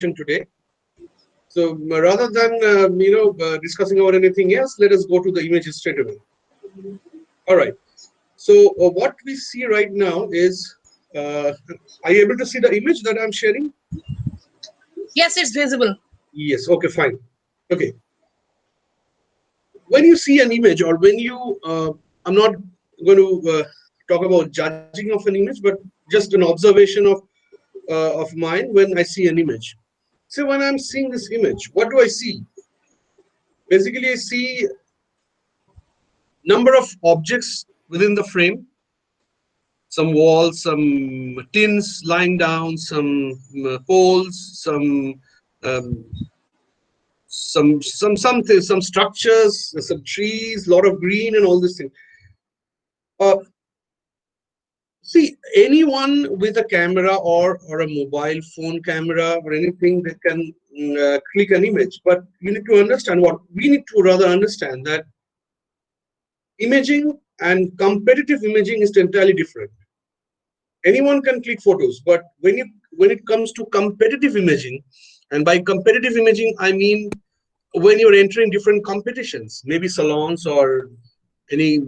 today. So rather than discussing about anything else, let us go to the images straight away. All right. So what we see right now is, are you able to see the image that I'm sharing? Yes, it's visible. Yes. Okay. Fine. Okay. When you see an image, or when you, I'm not going to talk about judging of an image, but just an observation of mine when I see an image. So when I'm seeing this image, what do I see? Basically, I see number of objects within the frame, some walls, some tins lying down, some poles, um, some structures, some trees, lot of green, and all this thing. See, anyone with a camera or a mobile phone camera or anything that can click an image, but you need to understand what we need to rather understand, that imaging and competitive imaging is entirely different. Anyone can click photos, but when it comes to competitive imaging, and by competitive imaging I mean when you're entering different competitions, maybe salons or any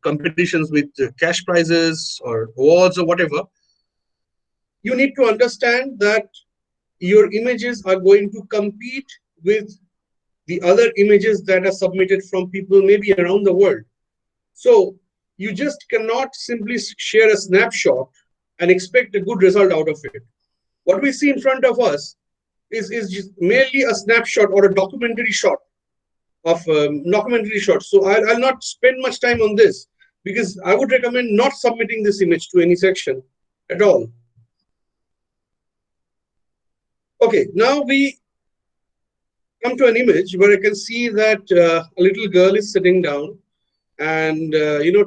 competitions with cash prizes or awards or whatever, you need to understand that your images are going to compete with the other images that are submitted from people maybe around the world. So you just cannot simply share a snapshot and expect a good result out of it. What we see in front of us is just merely a snapshot or a documentary shot of documentary shots. So I'll not spend much time on this, because I would recommend not submitting this image to any section at all. Okay, now we come to an image where I can see that a little girl is sitting down and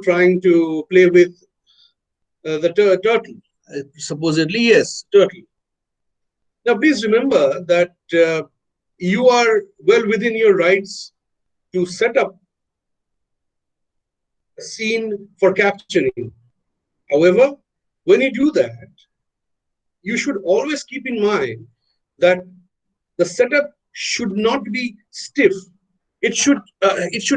trying to play with the turtle. Supposedly, yes, turtle. Now, please remember that you are well within your rights to set up a scene for capturing. However, when you do that, you should always keep in mind that the setup should not be stiff. It should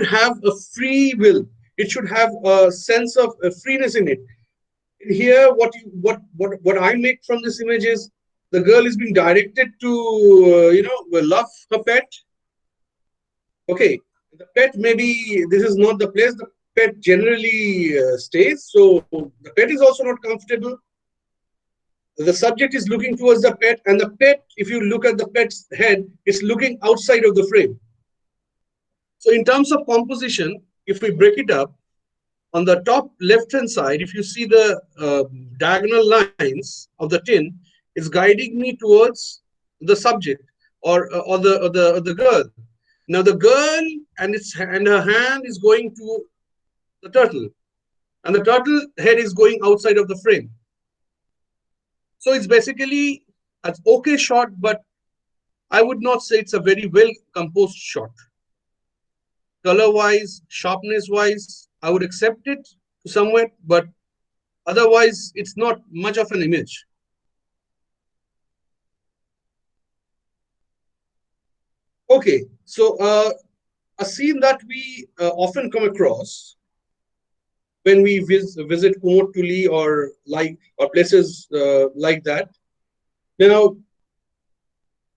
have a free will. It should have a sense of freeness in it. Here, what I make from this image is the girl is being directed to love her pet. Okay, the pet, maybe this is not the place the pet generally stays, so the pet is also not comfortable. The subject is looking towards the pet, and the pet, if you look at the pet's head, is looking outside of the frame. So in terms of composition, if we break it up, on the top left hand side, if you see the diagonal lines of the tin, it's guiding me towards the subject or the girl. Now the girl and her hand is going to the turtle, and the turtle head is going outside of the frame. So it's basically an okay shot, but I would not say it's a very well composed shot. Color wise, sharpness wise, I would accept it somewhat, but otherwise it's not much of an image. Okay, so a scene that we often come across when we visit Kumotuli or places like that. Now,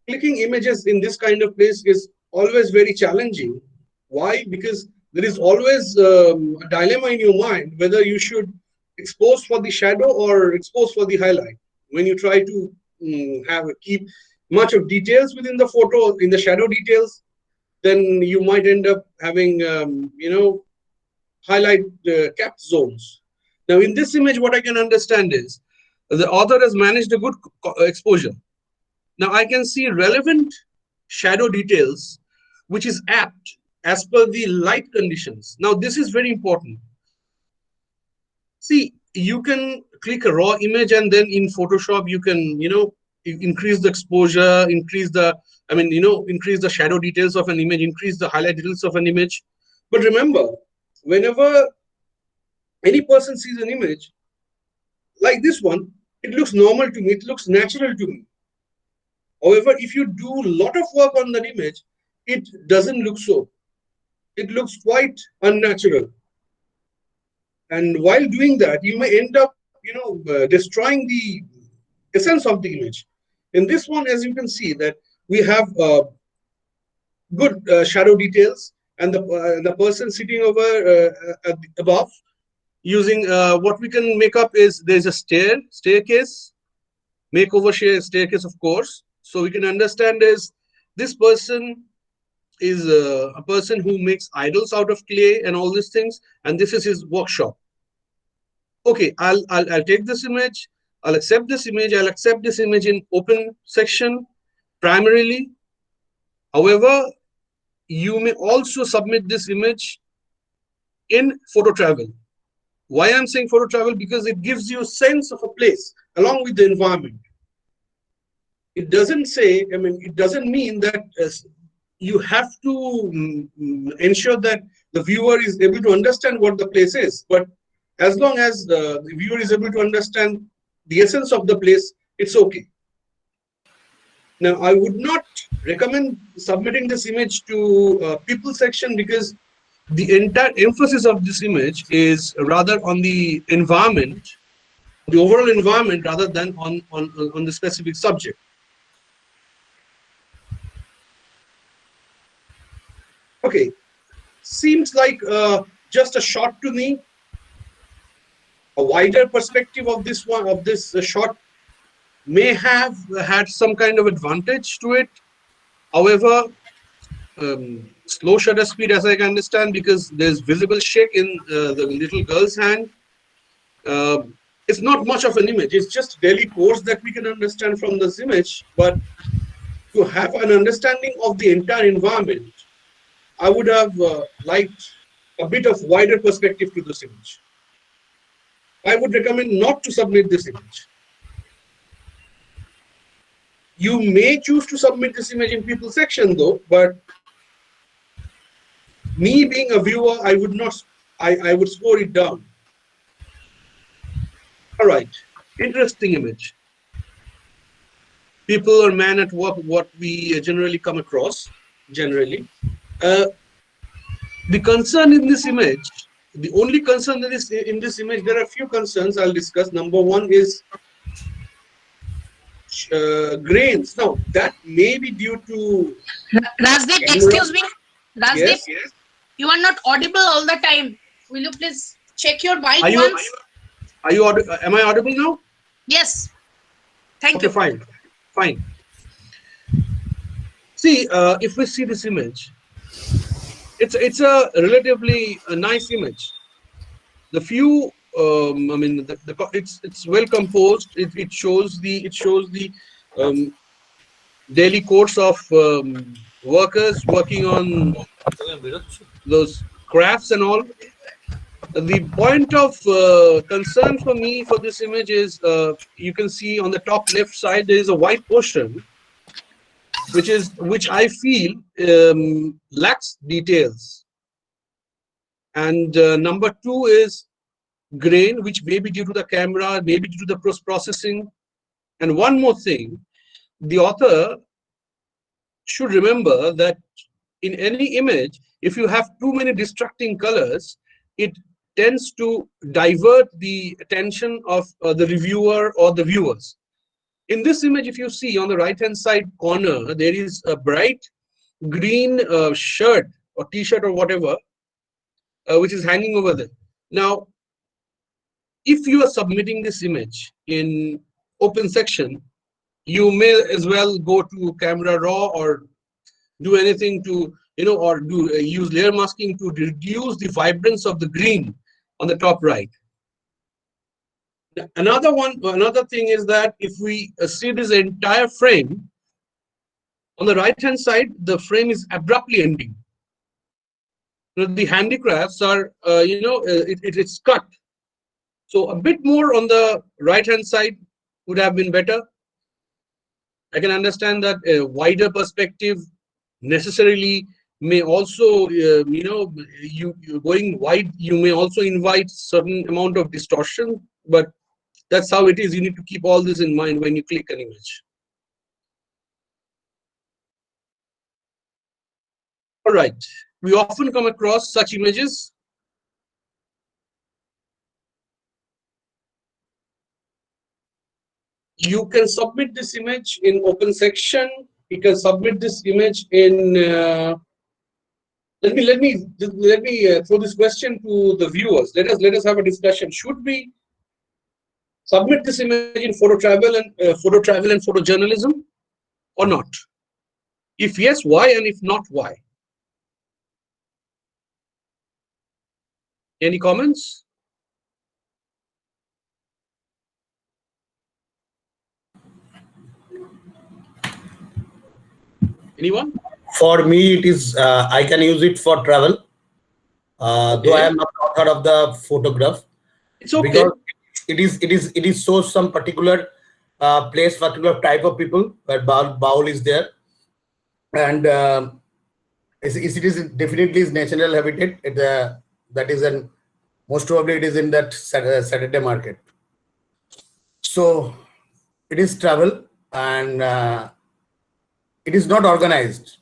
clicking images in this kind of place is always very challenging. Why? Because there is always a dilemma in your mind whether you should expose for the shadow or expose for the highlight. When you try to keep much of details within the photo, in the shadow details, then you might end up having highlight capped zones. Now, in this image, what I can understand is the author has managed a good exposure. Now, I can see relevant shadow details, which is apt as per the light conditions. Now, this is very important. See, you can click a raw image and then in Photoshop, you can, increase the exposure, increase the shadow details of an image, increase the highlight details of an image. But remember, whenever any person sees an image like this one, it looks normal to me, it looks natural to me. However, if you do a lot of work on that image, it doesn't look so. It looks quite unnatural. And while doing that, you may end up, destroying the essence of the image. In this one, as you can see, that we have good shadow details, and the person sitting over above, using what we can make up is there's a staircase, makeover staircase, of course. So we can understand is this person is a person who makes idols out of clay and all these things, and this is his workshop. Okay, I'll take this image, I'll accept this image, I'll accept this image in open section primarily. However, you may also submit this image in photo travel. Why I'm saying photo travel? Because it gives you a sense of a place along with the environment. It doesn't say, it doesn't mean that you have to ensure that the viewer is able to understand what the place is. But as long as the viewer is able to understand the essence of the place, it's okay. Now, I would not recommend submitting this image to people section, because the entire emphasis of this image is rather on the environment, the overall environment, rather than on the specific subject. Okay, seems like just a shot to me. A wider perspective of this one, of this shot, may have had some kind of advantage to it. However, slow shutter speed, as I can understand, because there's visible shake in the little girl's hand. It's not much of an image. It's just daily course that we can understand from this image. But to have an understanding of the entire environment, I would have liked a bit of wider perspective to this image. I would recommend not to submit this image. You may choose to submit this image in people section though, but me being a viewer, I would not, I would score it down. All right, interesting image. People or man at work, what we generally come across, generally. The concern in this image, the only concern that is in this image, there are a few concerns I'll discuss. Number one is grains. Now, that may be due to... Rajdeep, excuse me. Rajdeep, yes. You are not audible all the time. Will you please check your mic once? Am I audible now? Yes. Thank you. Okay, fine. See, if we see this image, it's a relatively nice image. The few, it's well composed. It shows the daily course of workers working on those crafts and all. The point of concern for me for this image is you can see on the top left side there is a white portion, which I feel lacks details. And number two is grain, which may be due to the camera, maybe due to the post-processing. And one more thing, the author should remember that in any image, if you have too many distracting colors, it tends to divert the attention of the reviewer or the viewers. In this image, if you see on the right-hand side corner, there is a bright green shirt or t-shirt or whatever, which is hanging over there. Now, if you are submitting this image in open section, you may as well go to camera raw or do anything to, or do use layer masking to reduce the vibrance of the green on the top right. Another thing is that if we see this entire frame, on the right hand side, the frame is abruptly ending. The handicrafts are, it's cut. So a bit more on the right hand side would have been better. I can understand that a wider perspective necessarily may also, you going wide, you may also invite certain amount of distortion, but that's how it is. You need to keep all this in mind when you click an image. All right. We often come across such images. You can submit this image in open section. You can submit this image in. Let me throw this question to the viewers. Let us have a discussion. Should we submit this image in photo travel and photojournalism or not? If yes, why? And if not, why? Any comments? Anyone? For me, it is I can use it for travel. Though I am not author of the photograph. It's okay. Because it is shows some particular place, particular type of people where bowl is there, and it is definitely is national habitat. That is an most probably it is in that Saturday market. So it is travel, and it is not organized.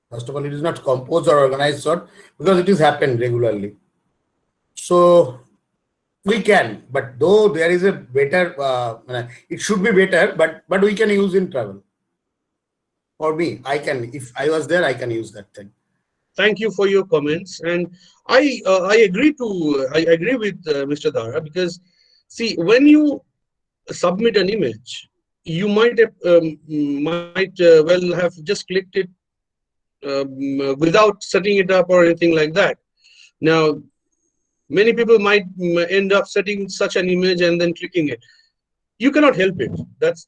First of all, it is not composed or organized sort, because it is happened regularly. So we can, but though there is a better, it should be better, but we can use in travel. For me, I can, if I was there, I can use that thing. Thank you for your comments, and I agree with Mr. Dara, because see, when you submit an image, you might well have just clicked it without setting it up or anything like that. Now, many people might end up setting such an image and then clicking it. You cannot help it. That's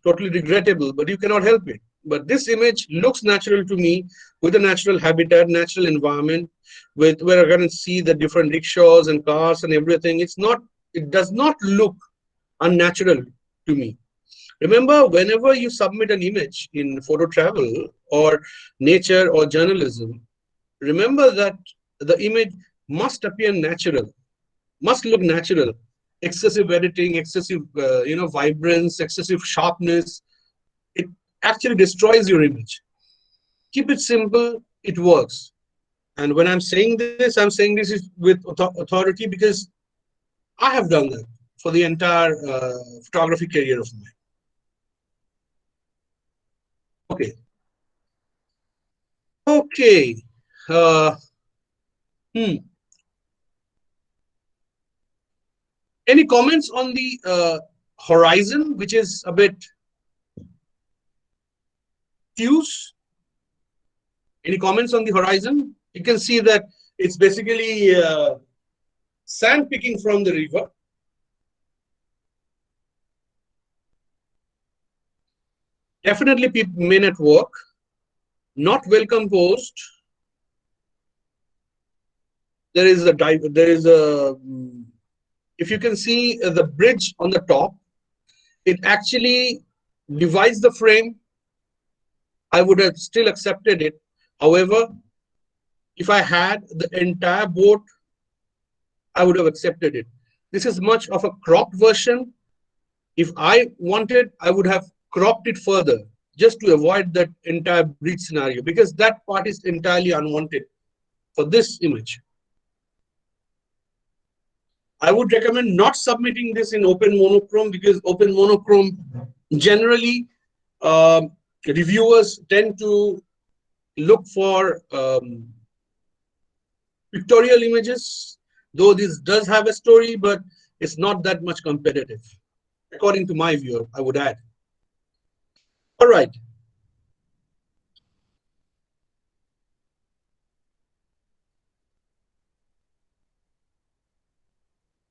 totally regrettable, but you cannot help it. But this image looks natural to me, with a natural habitat, natural environment, with where I can see the different rickshaws and cars and everything. It does not look unnatural to me. Remember, whenever you submit an image in photo travel or nature or journalism, remember that the image must appear natural, must look natural. Excessive editing, excessive vibrance, excessive sharpness, it actually destroys your image. Keep it simple, it works. And when I'm saying this is with authority, because I have done that for the entire photography career of mine. Okay. Any comments on the horizon, which is a bit diffuse? Any comments on the horizon? You can see that it's basically sand picking from the river. Definitely men at work, not well composed. There is a if you can see the bridge on the top, it actually divides the frame. I would have still accepted it. However, if I had the entire boat, I would have accepted it. This is much of a cropped version. If I wanted, I would have cropped it further, just to avoid that entire bridge scenario, because that part is entirely unwanted for this image. I would recommend not submitting this in open monochrome, because open monochrome generally reviewers tend to look for pictorial images, though this does have a story, but it's not that much competitive, according to my view, I would add. All right.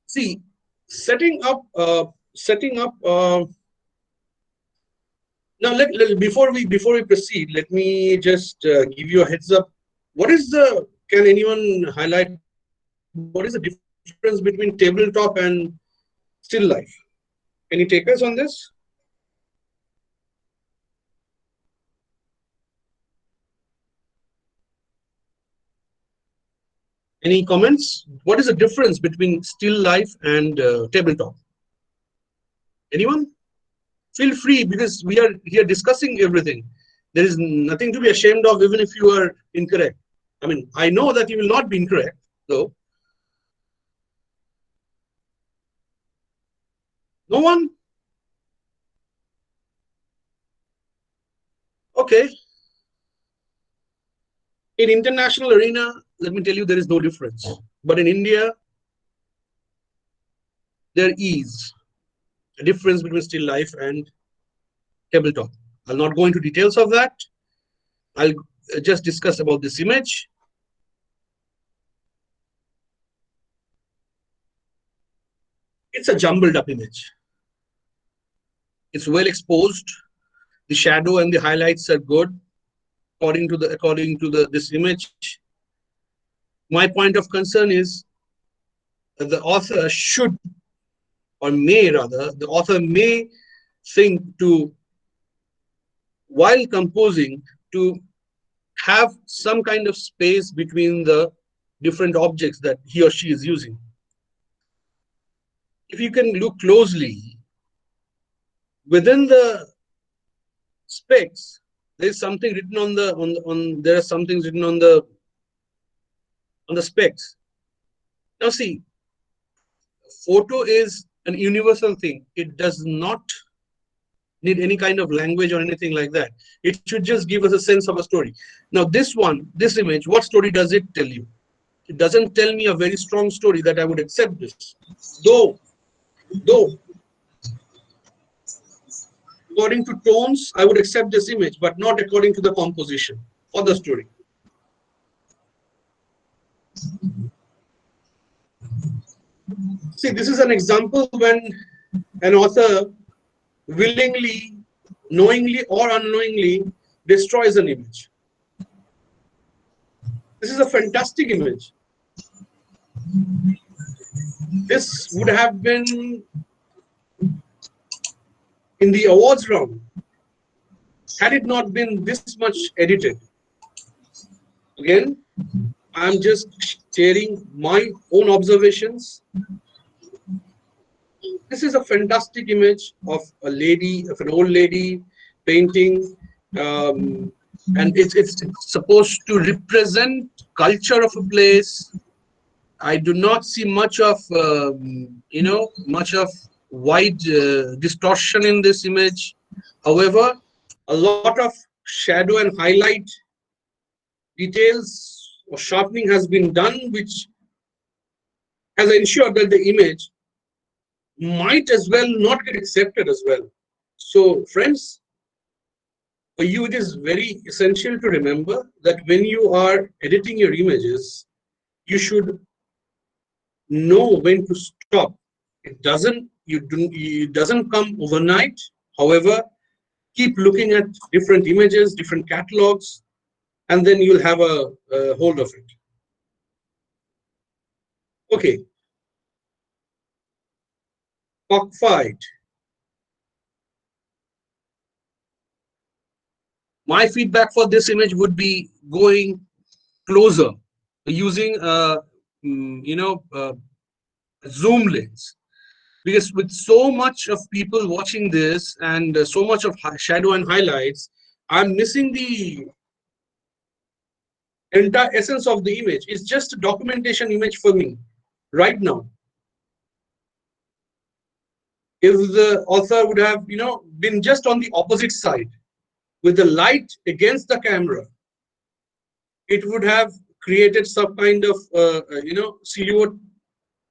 See, setting up. Now, before we proceed, let me just give you a heads up. What is the? Can anyone highlight what is the difference between tabletop and still life? Any takers on this? Any comments? What is the difference between still life and tabletop? Anyone? Feel free, because we are here discussing everything. There is nothing to be ashamed of, even if you are incorrect. I mean, I know that you will not be incorrect, though. No one? Okay. In international arena, let me tell you, there is no difference. But in India, there is a difference between still life and tabletop. I'll not go into details of that. I'll just discuss about this image. It's a jumbled up image. It's well exposed. The shadow and the highlights are good according to this image. My point of concern is that the author should, or may rather, the author may think to, while composing, to have some kind of space between the different objects that he or she is using. If you can look closely, within the specs, there is something written on the there are some things written on the specs. Now see, photo is an universal thing. It does not need any kind of language or anything like that. It should just give us a sense of a story. Now this image, what story does it tell you? It doesn't tell me a very strong story that I would accept this. Though according to tones, I would accept this image, but not according to the composition or the story. See, this is an example when an author willingly, knowingly or unknowingly destroys an image. This is a fantastic image. This would have been in the awards round had it not been this much edited. Again, I'm just sharing my own observations. This is a fantastic image of a lady, of an old lady painting, and it's supposed to represent culture of a place. I do not see much of much of wide distortion in this image. However, a lot of shadow and highlight details or sharpening has been done, which has ensured that the image might as well not get accepted as well. So friends, for you it is very essential to remember that when you are editing your images, you should know when to stop. It doesn't come overnight. However, keep looking at different images, different catalogs, and then you'll have a hold of it. Okay. Cockfight. My feedback for this image would be going closer, using zoom lens, because with so much of people watching this and so much of shadow and highlights, I'm missing the entire essence of the image. It's just a documentation image for me right now. If the author would have been just on the opposite side with the light against the camera, it would have created some kind of silhouette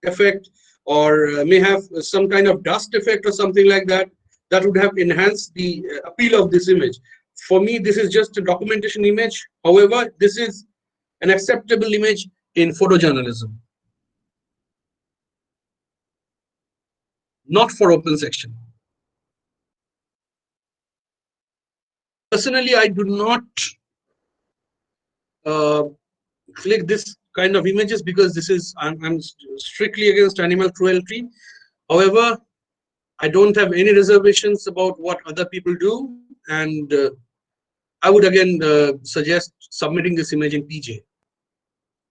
effect, or may have some kind of dust effect or something like that. That would have enhanced the appeal of this image. For me, this is just a documentation image. However, this is an acceptable image in photojournalism, not for open section. Personally, I do not click this kind of images because this is I'm strictly against animal cruelty. However, I don't have any reservations about what other people do, and I would again suggest submitting this image in PJ.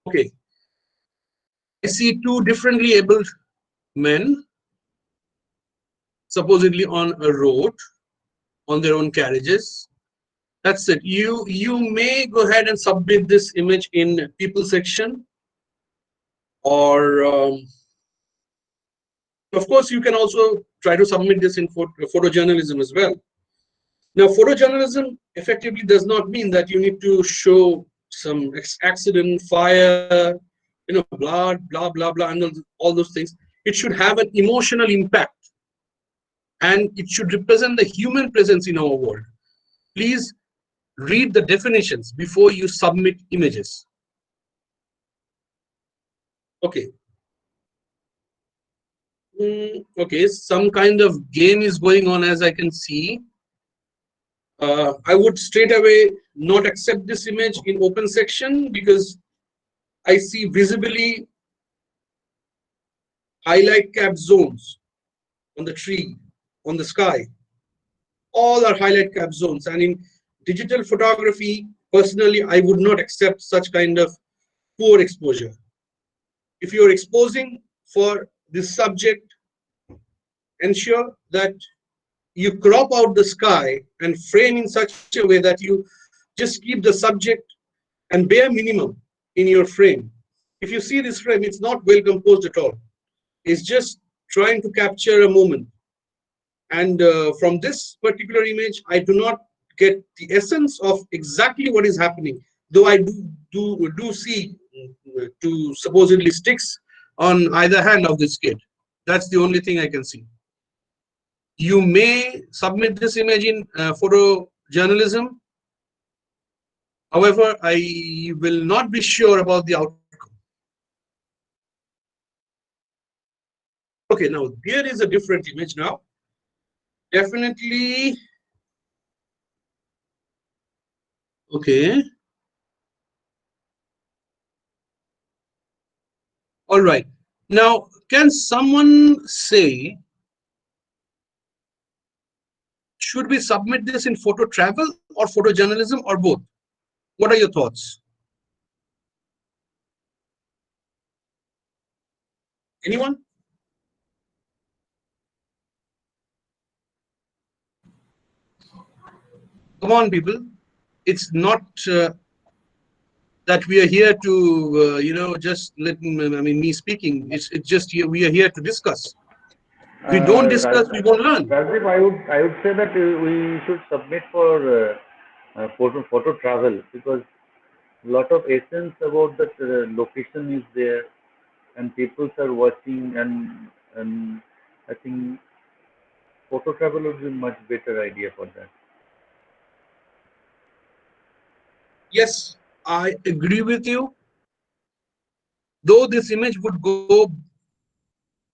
Okay, I see two differently abled men supposedly on a road on their own carriages, That's it. You may go ahead and submit this image in people section, or of course you can also try to submit this in photojournalism as well. Now, photojournalism effectively does not mean that you need to show some accident, fire, blood, blah blah blah, and all those things. It should have an emotional impact, and it should represent the human presence in our world. Please read the definitions before you submit images. Okay. Okay, some kind of game is going on, as I can see. I would straight away not accept this image in open section because I see visibly highlight cap zones on the tree, on the sky. All are highlight cap zones, and in digital photography, personally, I would not accept such kind of poor exposure. If you're exposing for this subject, ensure that you crop out the sky and frame in such a way that you just keep the subject and bare minimum in your frame. If you see this frame, it's not well composed at all. It's just trying to capture a moment. And from this particular image, I do not get the essence of exactly what is happening, though I do see two supposedly sticks on either hand of this kid. That's the only thing I can see. You may submit this image in photojournalism. However, I will not be sure about the outcome. Okay, now here is a different image now. Definitely. Okay. All right. Now, can someone say, should we submit this in photo travel or photojournalism or both? What are your thoughts? Anyone? Come on, people. It's not that we are here to, just me speaking. It's just here, we are here to discuss. If we don't discuss, we won't learn. Rajdeep, I would say that we should submit for photo travel, because a lot of essence about that location is there, and people are watching, and I think photo travel would be a much better idea for that. Yes, I agree with you. Though this image would go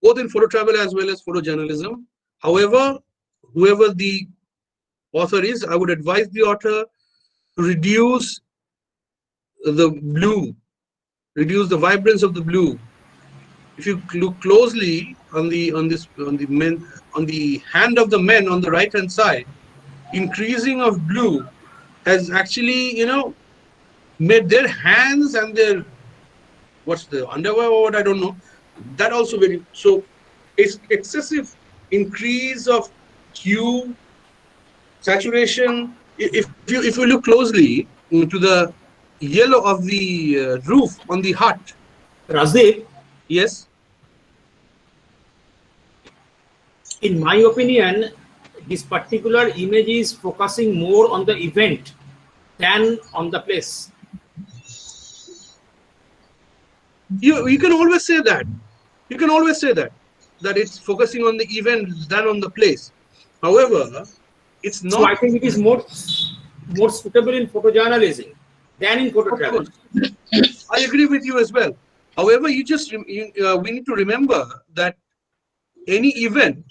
both in photo travel as well as photojournalism. However, whoever the author is, I would advise the author to reduce the blue, reduce the vibrance of the blue. If you look closely on the hand of the men on the right hand side, increasing of blue has actually, made their hands and their what's the underwear or what, I don't know. That also very so. It's excessive increase of hue, saturation. If you look closely to the yellow of the roof on the hut. Rajdeep, Yes. in my opinion, this particular image is focusing more on the event than on the place. You can always say that. You can always say that it's focusing on the event than on the place. However, it's not. So I think it is more suitable in photojournalism than in photo travel. I agree with you as well. However, we need to remember that any event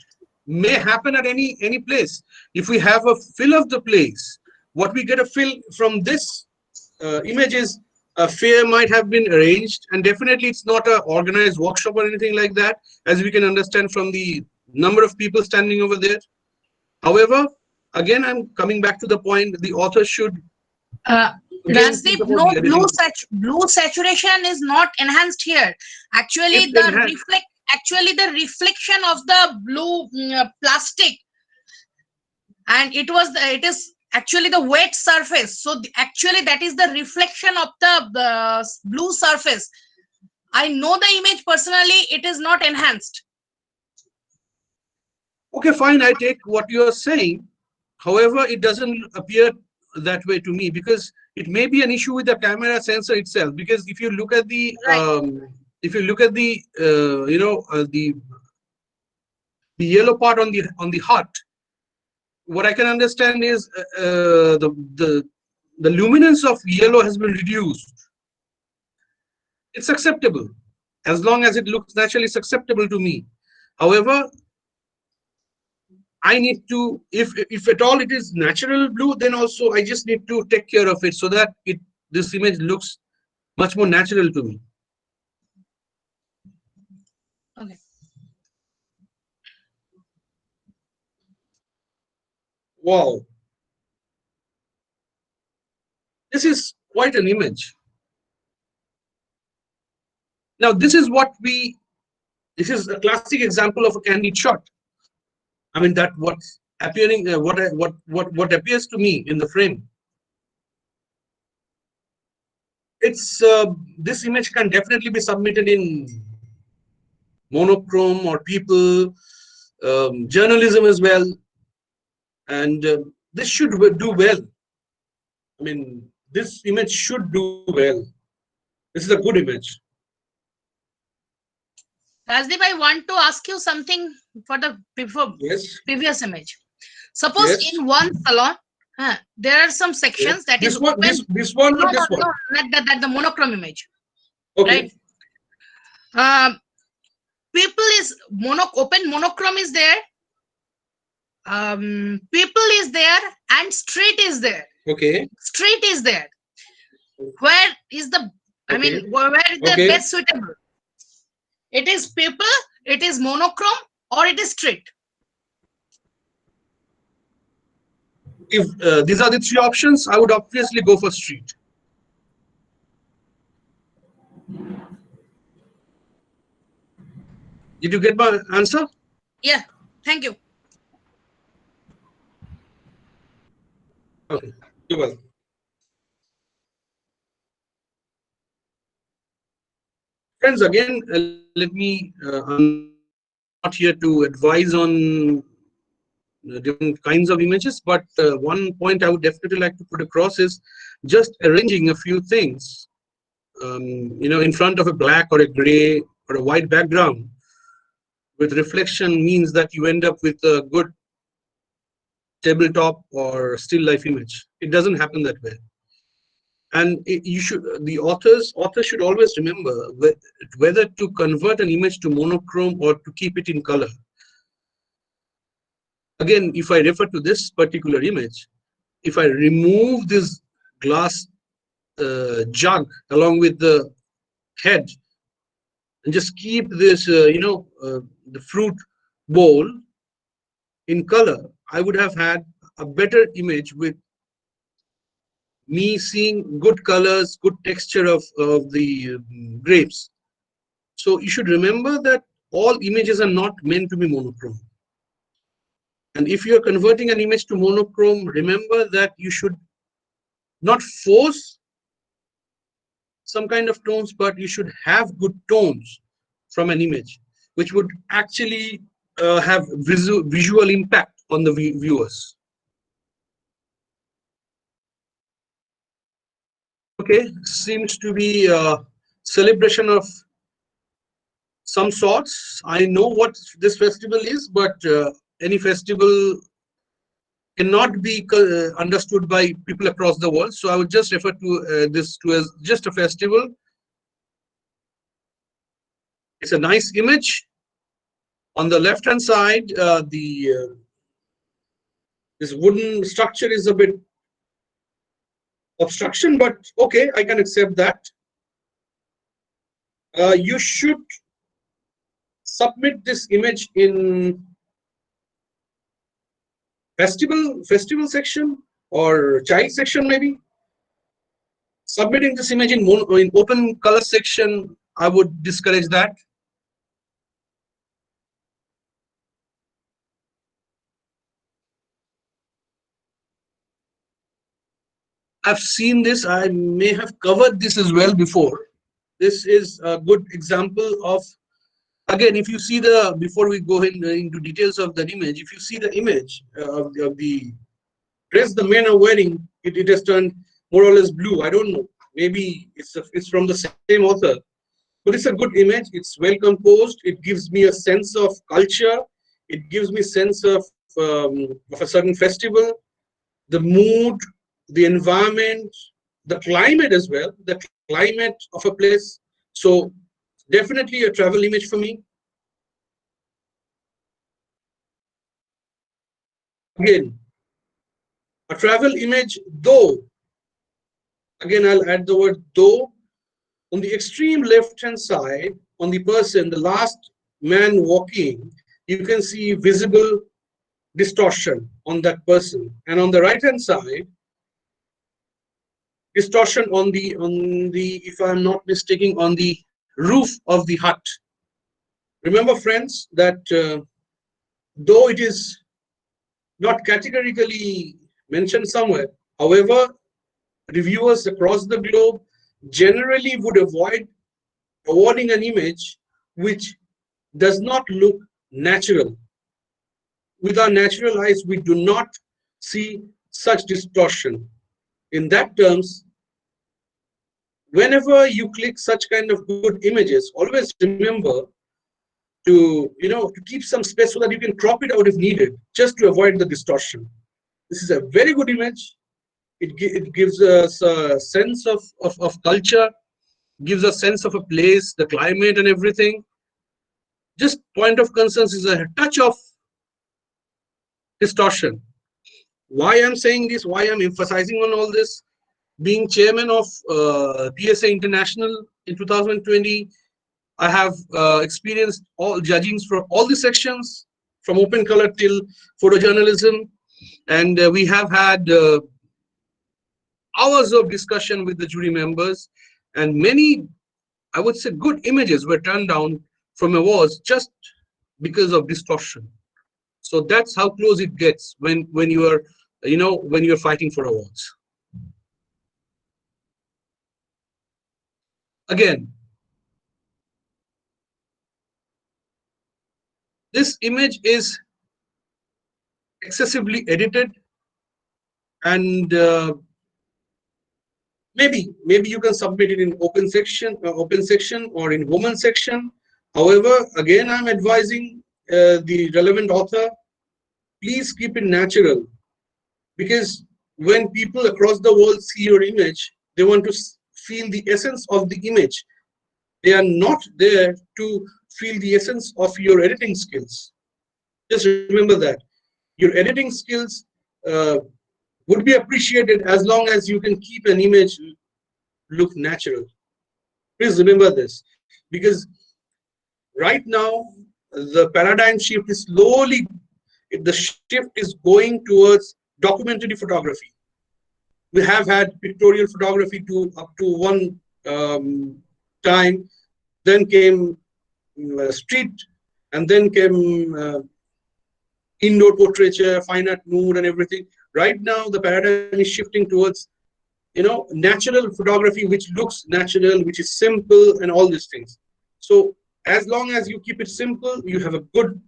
may happen at any place. If we have a fill of the place, what we get a fill from this image is a fair might have been arranged, and definitely it's not an organized workshop or anything like that, as we can understand from the number of people standing over there. However, again, I'm coming back to the point, the author should Rajdeep, blue saturation is not enhanced here. Actually, the reflection of the blue plastic, and it is actually the wet surface. So actually that is the reflection of the blue surface. I know the image personally, it is not enhanced. Okay, fine, I take what you are saying. However, it doesn't appear that way to me, because it may be an issue with the camera sensor itself. Because if you look at the the yellow part on the heart, what I can understand is the luminance of yellow has been reduced. It's acceptable as long as it looks naturally. It's acceptable to me. However, I need to, if at all it is natural blue, then also I just need to take care of it so that this image looks much more natural to me. Okay. Wow. This is quite an image. Now, this is a classic example of a candid shot. I mean, that what's appearing, what appears to me in the frame. It's this image can definitely be submitted in monochrome or people, journalism as well, and this should do well. I mean, this image should do well. This is a good image. Rajdeep, I want to ask you something for the previous image. Suppose in one salon, there are some sections that this is one, open. this one, no, or this one? No, that the monochrome image. Okay. Right. People is open monochrome is there. People is there and street is there. Okay. Street is there. Where is the? I mean, where is the best suitable? It is people, it is monochrome, or it is street. If these are the three options, I would obviously go for street. Did you get my answer? Yeah, thank you. Okay, you're welcome. Friends, again, let me, I'm not here to advise on different kinds of images, but one point I would definitely like to put across is just arranging a few things, in front of a black or a gray or a white background with reflection means that you end up with a good tabletop or still life image. It doesn't happen that way. And the author should always remember whether to convert an image to monochrome or to keep it in color. Again, if I refer to this particular image, if I remove this glass jug along with the head and just keep this, the fruit bowl in color, I would have had a better image with me seeing good colors, good texture of the grapes. So you should remember that all images are not meant to be monochrome. And if you are converting an image to monochrome, remember that you should not force some kind of tones, but you should have good tones from an image, which would actually have visual impact on the viewers. Okay, seems to be a celebration of some sorts. I know what this festival is, but any festival cannot be understood by people across the world. So I would just refer to this as just a festival. It's a nice image. On the left-hand side, this wooden structure is a bit obstruction, but okay, I can accept that. You should submit this image in festival section or child section maybe. Submitting this image in open color section, I would discourage that. I've seen this. I may have covered this as well before. This is a good example of, again, if you see the, before we go into details of that image, if you see the image of the dress the men are wearing, it has turned more or less blue. I don't know. Maybe it's from the same author. But it's a good image. It's well composed. It gives me a sense of culture. It gives me sense of a certain festival, the mood, the environment, the climate as well, the climate of a place. So definitely a travel image for me. Again, a travel image, though, again, I'll add the word though. On the extreme left-hand side, on the person, the last man walking, you can see visible distortion on that person. And on the right-hand side, distortion on the, if I'm not mistaken, on the roof of the hut. Remember, friends, that though it is not categorically mentioned somewhere, however, reviewers across the globe generally would avoid awarding an image which does not look natural. With our natural eyes, we do not see such distortion. In that terms, whenever you click such kind of good images, always remember to, to keep some space so that you can crop it out if needed, just to avoid the distortion. This is a very good image. It gives us a sense of culture, gives a sense of a place, the climate and everything. Just point of concern is a touch of distortion. Why I'm saying this, why I'm emphasizing on all this, being chairman of PSA International in 2020, I have experienced all judgings for all the sections, from open color till photojournalism, and we have had hours of discussion with the jury members, and many, I would say, good images were turned down from awards just because of distortion. So that's how close it gets when you are, when you're fighting for awards. Again, this image is excessively edited, and maybe you can submit it in open section or in woman section. However, again, I'm advising the relevant author, please keep it natural, because when people across the world see your image, they want to feel the essence of the image. They are not there to feel the essence of your editing skills. Just remember that your editing skills would be appreciated as long as you can keep an image look natural. Please remember this, because right now the paradigm shift is slowly, the shift is going towards documentary photography. We have had pictorial photography up to one time, then came street, and then came indoor portraiture, fine art, mood, and everything. Right now, the paradigm is shifting towards, natural photography, which looks natural, which is simple, and all these things. So as long as you keep it simple, you have a good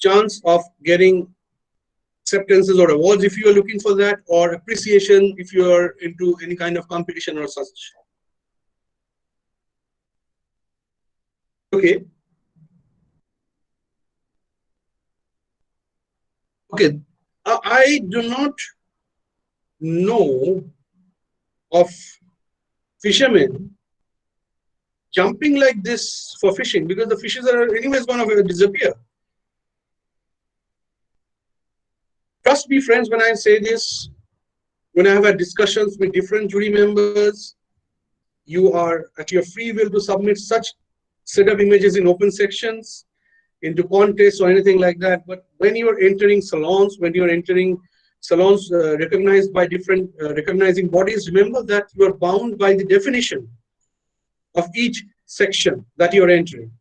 chance of getting acceptances or awards if you are looking for that, or appreciation if you are into any kind of competition or such. Okay. Okay. I do not know of fishermen jumping like this for fishing, because the fishes are anyways going to disappear. Trust me, friends, when I say this, when I have had discussions with different jury members, you are at your free will to submit such set of images in open sections, into contests or anything like that. But when you are entering salons, when you are entering salons recognized by different recognizing bodies, remember that you are bound by the definition of each section that you are entering.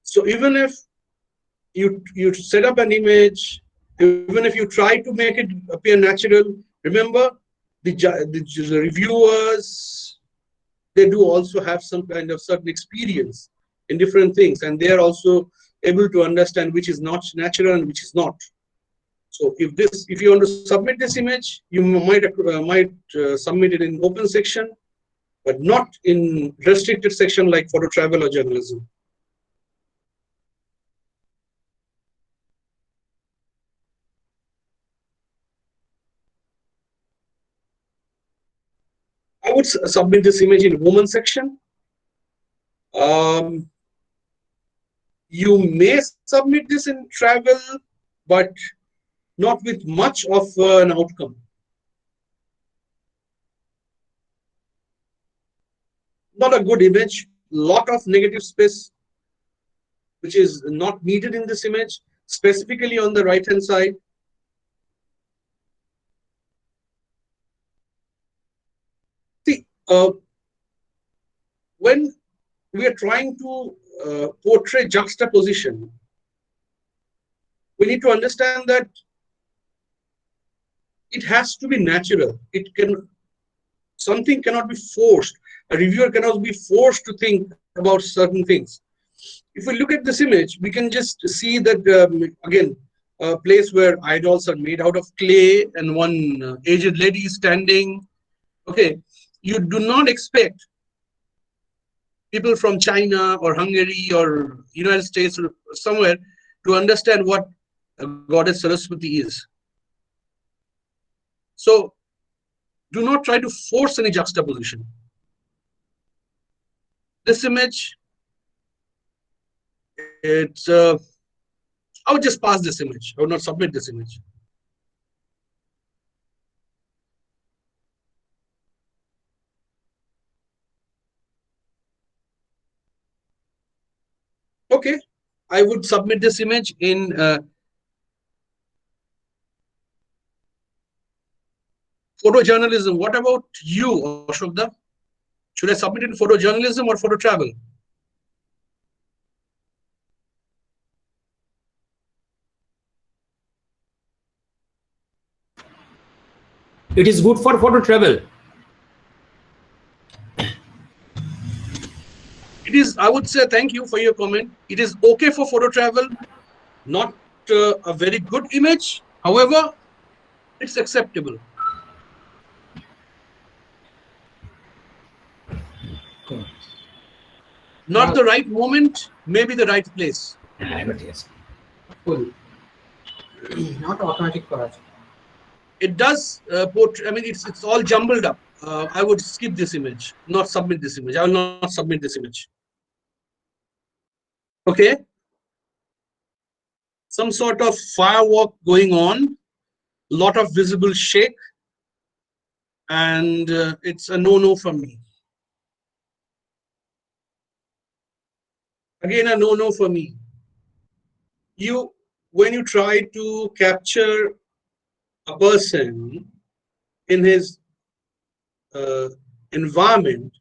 So even if you set up an image Even if you try to make it appear natural, remember the reviewers, they do also have some kind of certain experience in different things, and they are also able to understand which is not natural and which is not. So if you want to submit this image, you might submit it in open section, but not in restricted section like photo travel or journalism. I would submit this image in woman section. You may submit this in travel, but not with much of an outcome. Not a good image, lot of negative space, which is not needed in this image, specifically on the right hand side. See, when we are trying to portray juxtaposition, we need to understand that it has to be natural. Something cannot be forced. A reviewer cannot be forced to think about certain things. If we look at this image, we can just see that again, a place where idols are made out of clay and one aged lady is standing. Okay, you do not expect people from China or Hungary or United States or somewhere to understand what goddess Saraswati is. So do not try to force any juxtaposition. This image, I would just pass this image. I would not submit this image. Okay, I would submit this image in photojournalism. What about you, Ashokda? Should I submit it in photojournalism or photo travel? It is good for photo travel. It is, I would say, thank you for your comment. It is okay for photo travel, not a very good image. However, it's acceptable. Not the right moment, maybe the right place. Yes. Not automatic for It does portray, I mean, it's all jumbled up. I would skip this image, not submit this image. I will not submit this image. Okay. Some sort of firework going on, lot of visible shake, and it's a no-no for me. Again, a no-no for me. When you try to capture a person in his environment,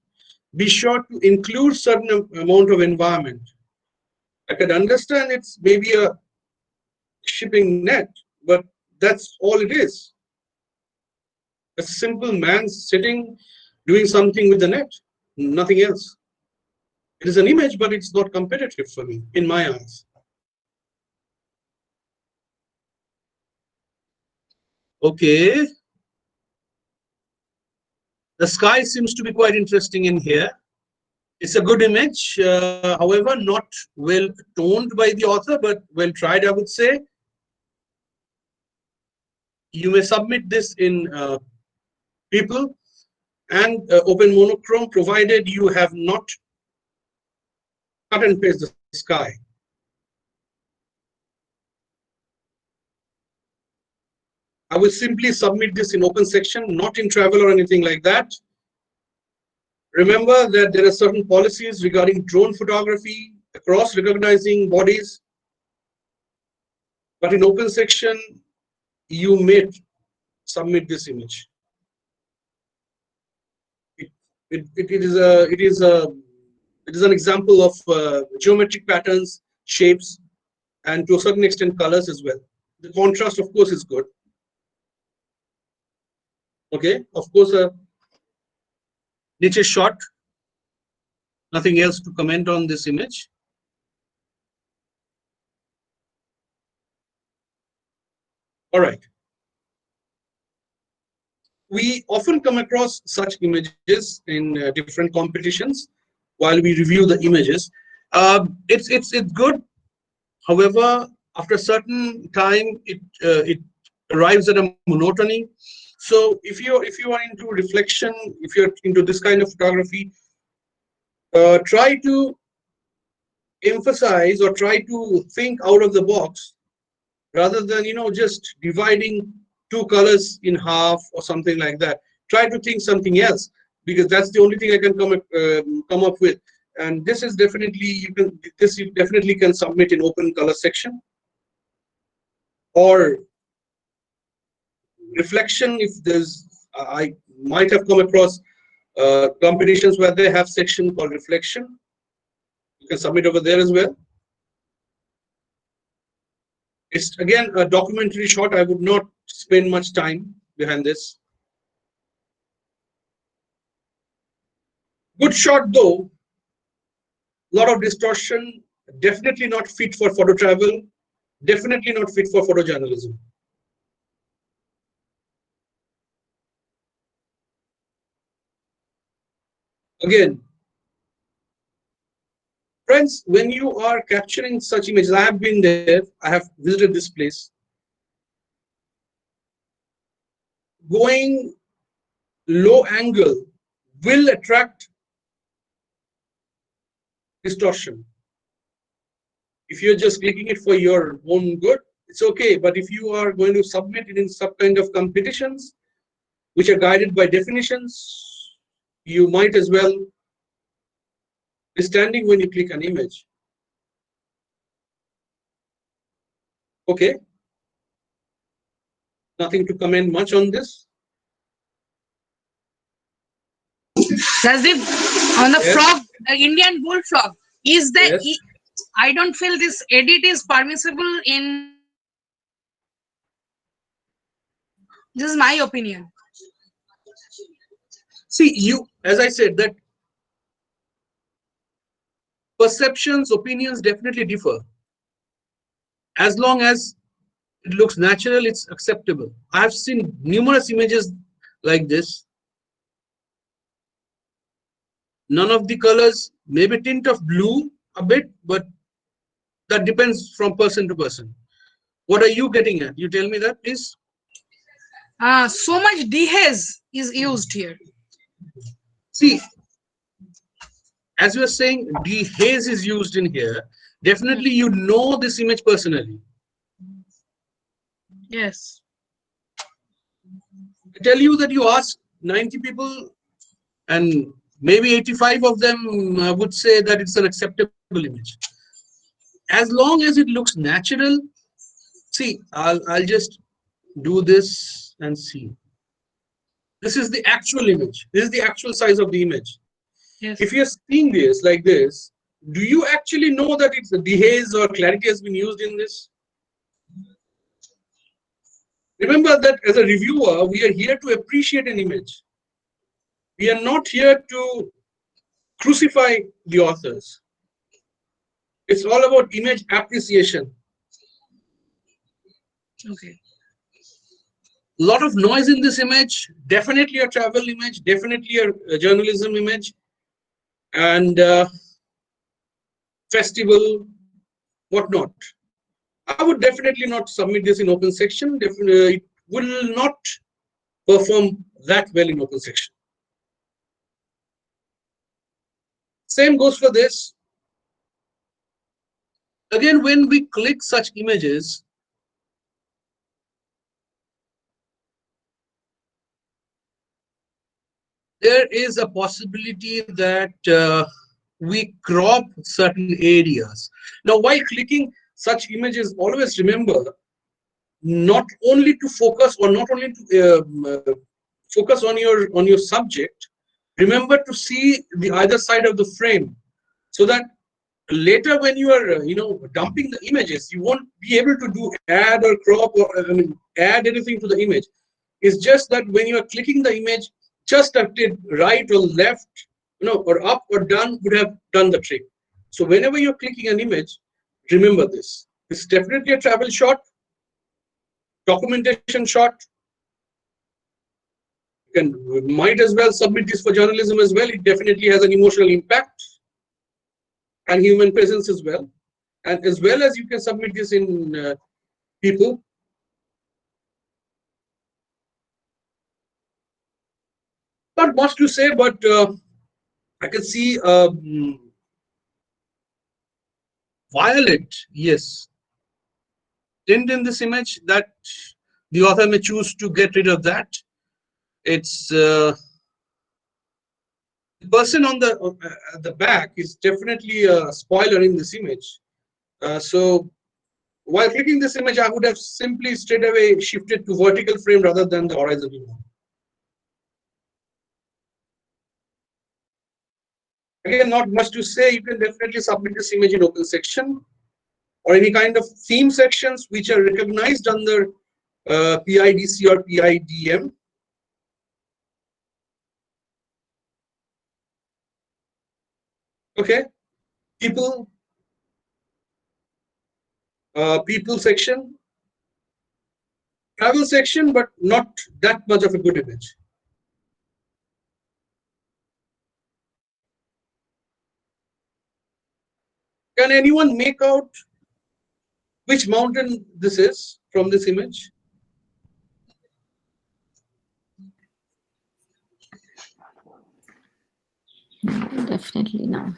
be sure to include certain amount of environment. I could understand it's maybe a shipping net, but that's all it is. A simple man sitting, doing something with the net, nothing else. It is an image, but it's not competitive for me, in my eyes. Okay. The sky seems to be quite interesting in here. It's a good image, however, not well toned by the author, but well tried, I would say. You may submit this in people and open monochrome, provided you have not cut and paste the sky. I will simply submit this in open section, not in travel or anything like that. Remember that there are certain policies regarding drone photography across recognizing bodies. But in open section, you may submit this image. It is an example of geometric patterns, shapes, and to a certain extent colors as well. The contrast, of course, is good. Okay, of course, a niche shot. Nothing else to comment on this image. All right. We often come across such images in different competitions while we review the images. It's good. However, after a certain time, it arrives at a monotony. So if you are into reflection, if you're into this kind of photography, try to emphasize or try to think out of the box rather than just dividing two colors in half or something like that. Try to think something else, because that's the only thing I can come up with. And this is definitely you definitely can submit in open color section or reflection. If there's, I might have come across competitions where they have section called reflection. You can submit over there as well. It's again a documentary shot. I would not spend much time behind this. Good shot though. Lot of distortion. Definitely not fit for photo travel. Definitely not fit for photojournalism. Again, friends, when you are capturing such images, I have been there, I have visited this place. Going low angle will attract distortion. If you're just clicking it for your own good, it's okay. But if you are going to submit it in some kind of competitions, which are guided by definitions, you might as well be standing when you click an image. Okay. Nothing to comment much on this. Rajdeep, on the frog, the Indian bullfrog, is the I don't feel this edit is permissible in. This is my opinion. See, as I said, that perceptions, opinions definitely differ. As long as it looks natural, it's acceptable. I have seen numerous images like this. None of the colors, maybe tint of blue a bit, but that depends from person to person. What are you getting at? You tell me that, please. So much dehaze is used here. See, as you are saying, dehaze is used in here. Definitely, you know this image personally. Yes. I tell you that you ask 90 people, and maybe 85 of them would say that it's an acceptable image. As long as it looks natural. See, I'll just do this and see. This is the actual image. This is the actual size of the image. Yes. If you're seeing this like this, do you actually know that it's the dehaze or clarity has been used in this? Remember that as a reviewer, we are here to appreciate an image. We are not here to crucify the authors. It's all about image appreciation. Okay. A lot of noise in this image, definitely a travel image, definitely a journalism image, and festival, whatnot. I would definitely not submit this in open section. Definitely, it will not perform that well in open section. Same goes for this. Again, when we click such images, there is a possibility that we crop certain areas. Now, while clicking such images, always remember not only to focus or not only to focus on your subject. Remember to see the either side of the frame, so that later when you are dumping the images, you won't be able to do add or crop or add anything to the image. It's just that when you are clicking the image, just a right or left, or up or down would have done the trick. So whenever you're clicking an image, remember this. It's definitely a travel shot, documentation shot. You might as well submit this for journalism as well. It definitely has an emotional impact and human presence as well. And as well as you can submit this in people. Not much to say, but I can see violet, yes, tint in this image that the author may choose to get rid of that. It's the person on the back is definitely a spoiler in this image. So while clicking this image, I would have simply straight away shifted to vertical frame rather than the horizontal one. Again, not much to say. You can definitely submit this image in open section or any kind of theme sections which are recognized under PIDC or PIDM. Okay, people section, travel section, but not that much of a good image. Can anyone make out which mountain this is from this image? No, definitely no.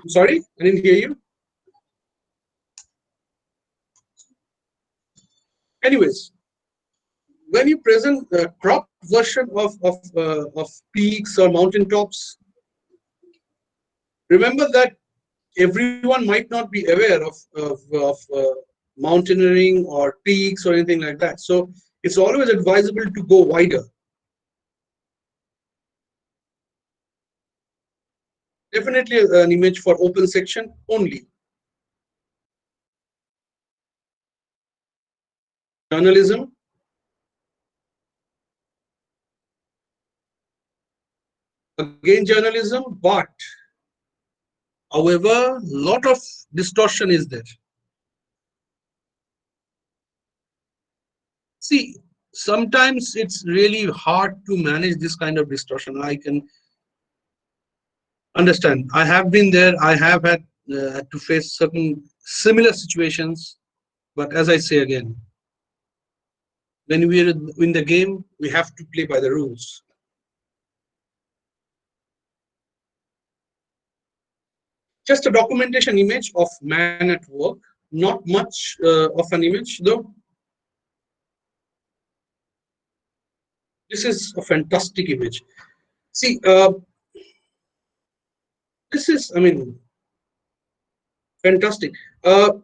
I'm sorry, I didn't hear you. Anyways, when you present a cropped version of peaks or mountaintops, remember that everyone might not be aware of mountaineering or peaks or anything like that. So it's always advisable to go wider. Definitely an image for open section only. Journalism. Again, journalism, but however, lot of distortion is there. See, sometimes it's really hard to manage this kind of distortion. I can understand. I have been there. I have had to face certain similar situations. But as I say again, when we are in the game, we have to play by the rules. Just a documentation image of man at work. Not much of an image though. This is a fantastic image. See, this is, I mean, fantastic. I'm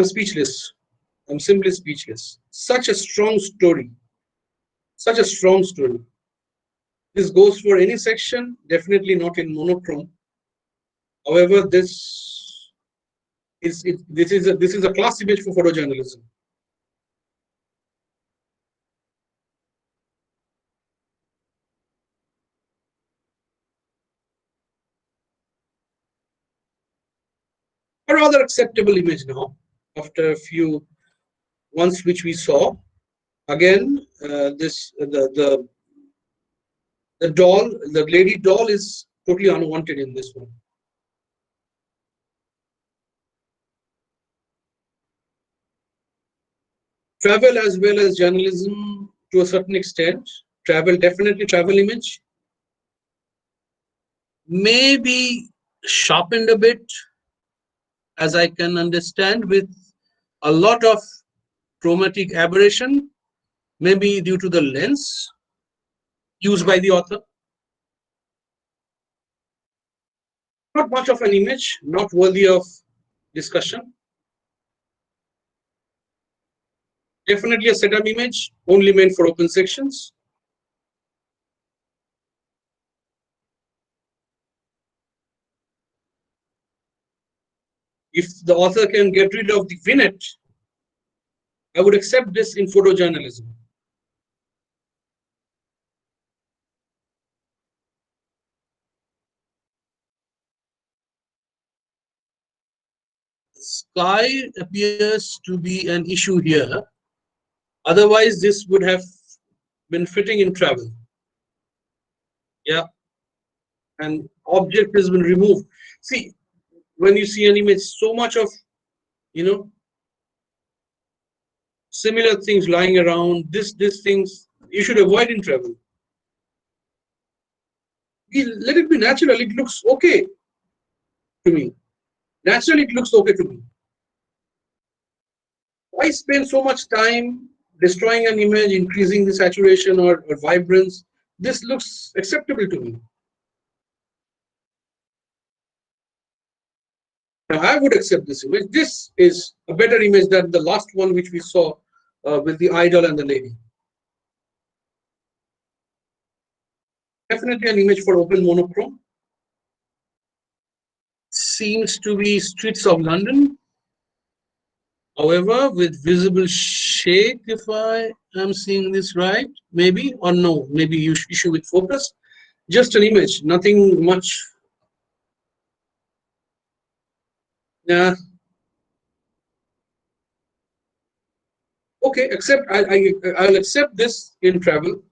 speechless. I'm simply speechless. Such a strong story. Such a strong story. This goes for any section, definitely not in monochrome. However, this is a class image for photojournalism. A rather acceptable image now, after a few ones which we saw. Again, the doll, the lady doll is totally unwanted in this one. Travel as well as journalism to a certain extent. Travel, definitely travel image. Maybe sharpened a bit, as I can understand, with a lot of chromatic aberration, maybe due to the lens used by the author. Not much of an image, not worthy of discussion. Definitely a setup image, only meant for open sections. if the author can get rid of the vignette, I would accept this in photojournalism. Sky appears to be an issue here. Otherwise, this would have been fitting in travel. Yeah. And object has been removed. See, when you see an image, so much of, similar things lying around, these things you should avoid in travel. Let it be natural. It looks okay to me. Naturally, it looks okay to me. Why spend so much time destroying an image, increasing the saturation or vibrance? This looks acceptable to me. Now, I would accept this image. This is a better image than the last one which we saw with the idol and the lady. Definitely an image for open monochrome. Seems to be streets of London. However, with visible shade, if I am seeing this right, maybe, or no, maybe issue with focus. Just an image, nothing much. Yeah. Okay, I'll accept this in travel.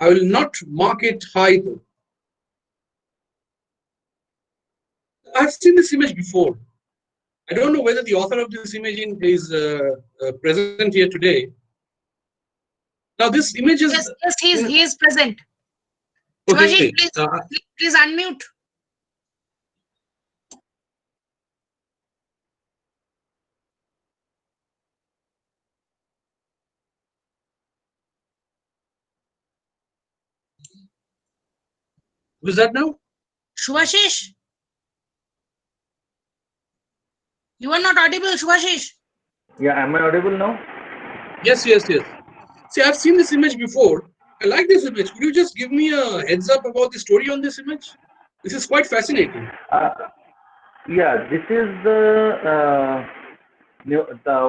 I will not mark it high though. I've seen this image before. I don't know whether the author of this image is present here today. Now this image is... Yes, he is present. Okay. Please unmute. Who's that now? Shubhashish. You are not audible, Shubhashish. Yeah, am I audible now? Yes. See, I've seen this image before. I like this image. Could you just give me a heads up about the story on this image? This is quite fascinating. Yeah, this is the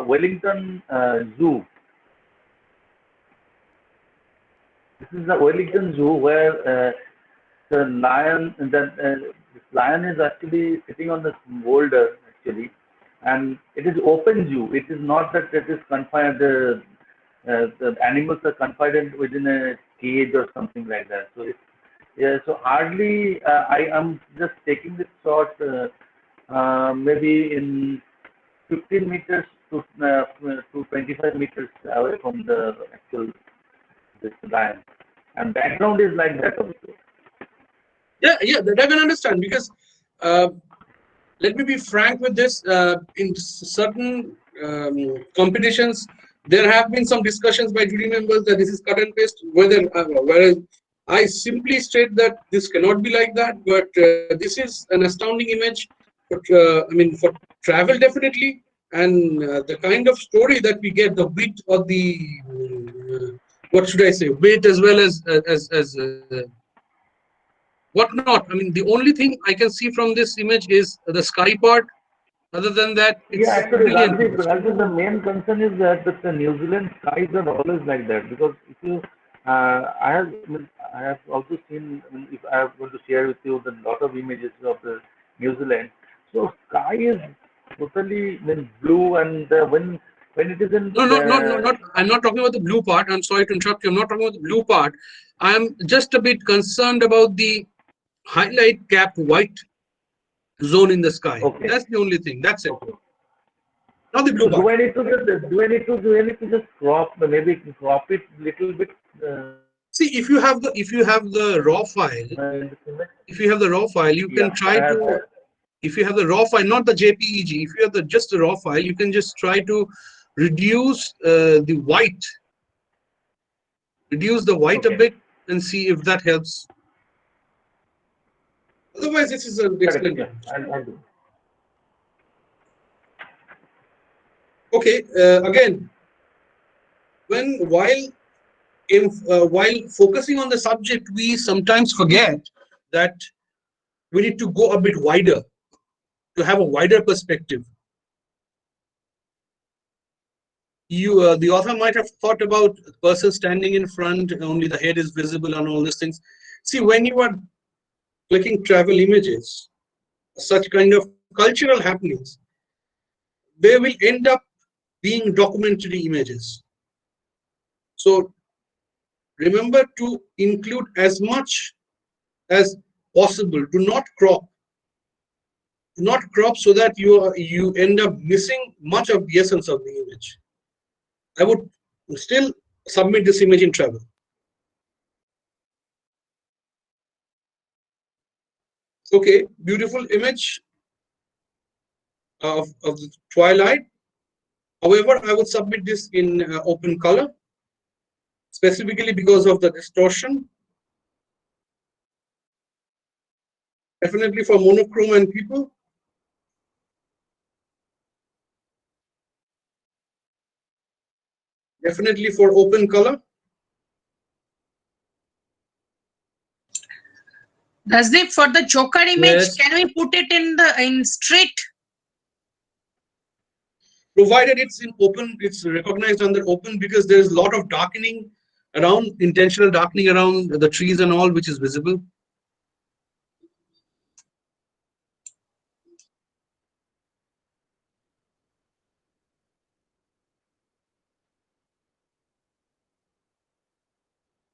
Wellington Zoo. This is the Wellington Zoo where the lion, this lion is actually sitting on the boulder actually, and it is open zoo. It is not that it is confined. The animals are confined within a cage or something like that. So so hardly I am just taking this shot maybe in 15 meters to 25 meters away from the actual this lion, and background is like that also. Yeah, that I can understand, because let me be frank with this. In certain competitions, there have been some discussions by jury members that this is cut and paste. Whereas I simply state that this cannot be like that. But this is an astounding image. But, I mean, for travel definitely, and the kind of story that we get, the wit or the what should I say, wit as well as whatnot. I mean, the only thing I can see from this image is the sky part. Other than that, it's actually, Rajdeep, the main concern is that the New Zealand skies are always like that, because if you, I have also seen. If I am going to share with you the lot of images of the New Zealand, so sky is totally blue, and when it is in not. I'm not talking about the blue part. I'm sorry to interrupt you. I'm not talking about the blue part. I'm just a bit concerned about the highlight capped white zone in the sky. Okay. That's the only thing. That's it. Okay. Not the blue part. Do I need to just crop it little bit? See, if you have the raw file, you can try to. If you have the raw file, not the JPEG, if you have just the raw file, you can just try to reduce the white. Reduce the white a bit and see if that helps. Otherwise, this is an excellent. I'll do. Okay. Again, while focusing on the subject, we sometimes forget that we need to go a bit wider to have a wider perspective. The author might have thought about the person standing in front, only the head is visible and all these things. See, when you are clicking travel images, such kind of cultural happenings, they will end up being documentary images. So remember to include as much as possible. Do not crop. Do not crop so that you end up missing much of the essence of the image. I would still submit this image in travel. Okay, beautiful image of the twilight. However, I would submit this in open color, specifically because of the distortion. Definitely for monochrome and people. Definitely for open color. Rajdeep, for the Joker image, Yes. can we put it in straight? Provided it's in open, it's recognized under open, because there's a lot of darkening around, intentional darkening around the trees and all, which is visible.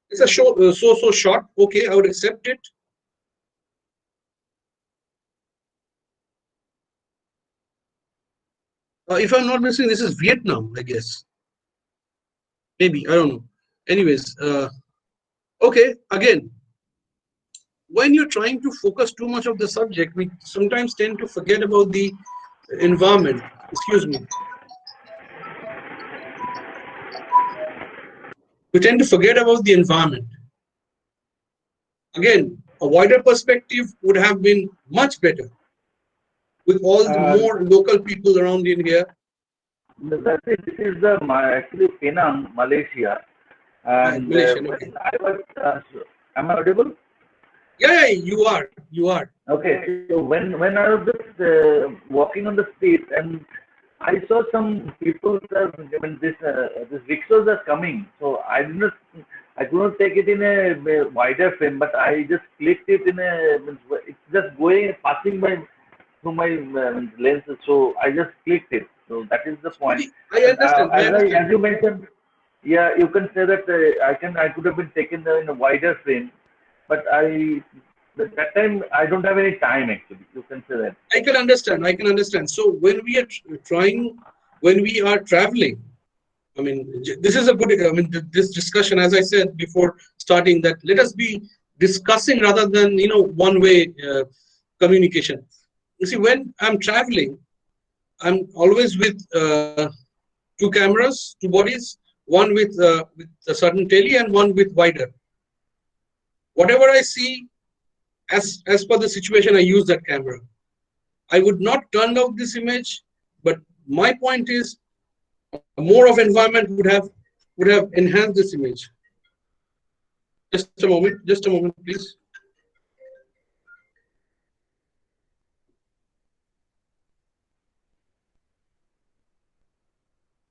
It's a so short. Okay, I would accept it. If I'm not missing, this is Vietnam, I guess. Maybe, I don't know. Anyways, okay, again, when you're trying to focus too much of the subject, we sometimes tend to forget about the environment. Excuse me. We tend to forget about the environment. Again, a wider perspective would have been much better with all the more local people around in here. This is actually Penang, Malaysia. And Malaysia, when okay. I was, am I audible? Yeah, you are. You are. Okay. So when I was just walking on the street, and I saw some people. When this rickshaws are coming, so I could not take it in a wider frame, but I just clicked it in a. It's just going passing by through my lenses, so I just clicked it. So that is the point. I understand. As you mentioned, yeah, you can say that I could have been taken in a wider frame, but that time I don't have any time actually. You can say that. I can understand. So when we are when we are traveling, I mean, this is a good. I mean, this discussion, as I said before starting, that let us be discussing rather than one-way communication. You see, when I'm traveling, I'm always with two cameras, two bodies, one with a certain tele and one with wider. Whatever I see, as per the situation, I use that camera. I would not turn out this image, but my point is, more of environment would have enhanced this image. Just a moment, please.